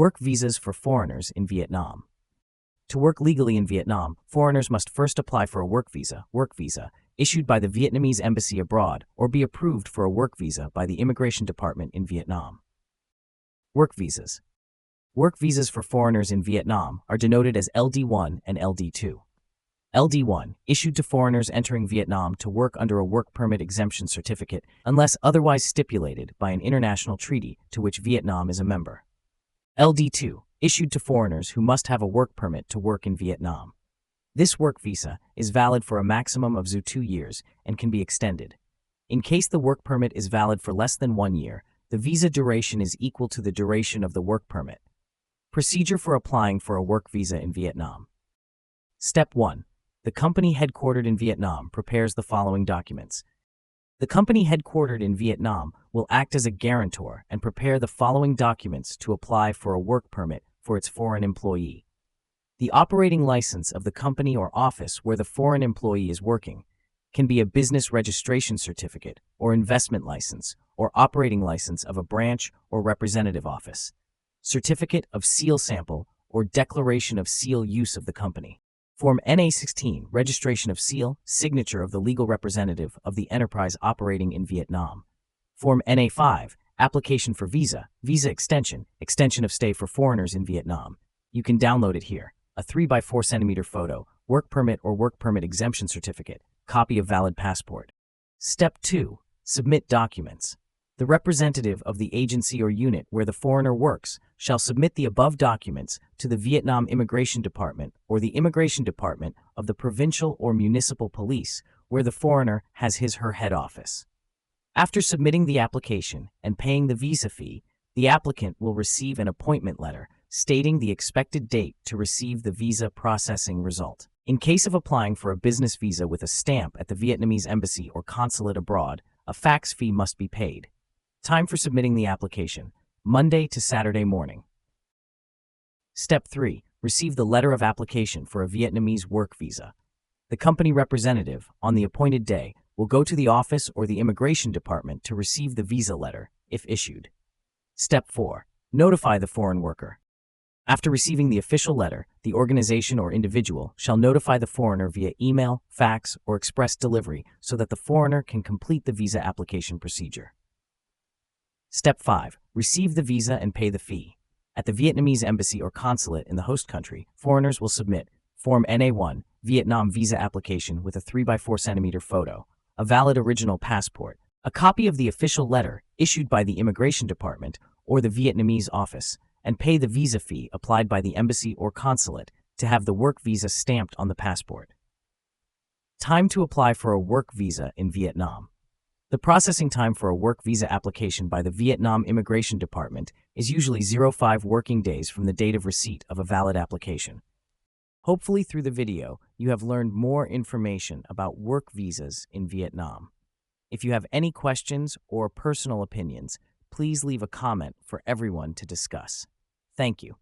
Work visas for foreigners in Vietnam. To work legally in Vietnam, foreigners must first apply for a work visa, issued by the Vietnamese embassy abroad or be approved for a work visa by the Immigration Department in Vietnam. Work visas. Work visas for foreigners in Vietnam are denoted as LD1 and LD2. LD1, issued to foreigners entering Vietnam to work under a work permit exemption certificate unless otherwise stipulated by an international treaty to which Vietnam is a member. LD2, issued to foreigners who must have a work permit to work in Vietnam. This work visa is valid for a maximum of 2 years and can be extended. In case the work permit is valid for less than 1 year, the visa duration is equal to the duration of the work permit. Procedure for applying for a work visa in Vietnam. Step 1. The company headquartered in Vietnam prepares the following documents. The company headquartered in Vietnam will act as a guarantor and prepare the following documents to apply for a work permit for its foreign employee. The operating license of the company or office where the foreign employee is working can be a business registration certificate or investment license or operating license of a branch or representative office, certificate of seal sample or declaration of seal use of the company. Form NA-16, registration of seal, signature of the legal representative of the enterprise operating in Vietnam. Form NA-5, application for visa, visa extension, extension of stay for foreigners in Vietnam. You can download it here. A 3x4 centimeter photo, work permit or work permit exemption certificate, copy of valid passport. Step 2. Submit documents. The representative of the agency or unit where the foreigner works shall submit the above documents to the Vietnam Immigration Department or the Immigration Department of the provincial or municipal police where the foreigner has his/her head office. After submitting the application and paying the visa fee, the applicant will receive an appointment letter stating the expected date to receive the visa processing result. In case of applying for a business visa with a stamp at the Vietnamese embassy or consulate abroad, a fax fee must be paid. Time for submitting the application, Monday to Saturday morning. Step 3. Receive the letter of application for a Vietnamese work visa. The company representative, on the appointed day, will go to the office or the Immigration Department to receive the visa letter, if issued. Step 4. Notify the foreign worker. After receiving the official letter, the organization or individual shall notify the foreigner via email, fax, or express delivery so that the foreigner can complete the visa application procedure. Step 5. Receive the visa and pay the fee. At the Vietnamese embassy or consulate in the host country, foreigners will submit Form NA-1, Vietnam visa application with a 3x4 centimeter photo, a valid original passport, a copy of the official letter issued by the Immigration Department or the Vietnamese office, and pay the visa fee applied by the embassy or consulate to have the work visa stamped on the passport. Time to apply for a work visa in Vietnam. The processing time for a work visa application by the Vietnam Immigration Department is usually 0.5 working days from the date of receipt of a valid application. Hopefully through the video, you have learned more information about work visas in Vietnam. If you have any questions or personal opinions, please leave a comment for everyone to discuss. Thank you.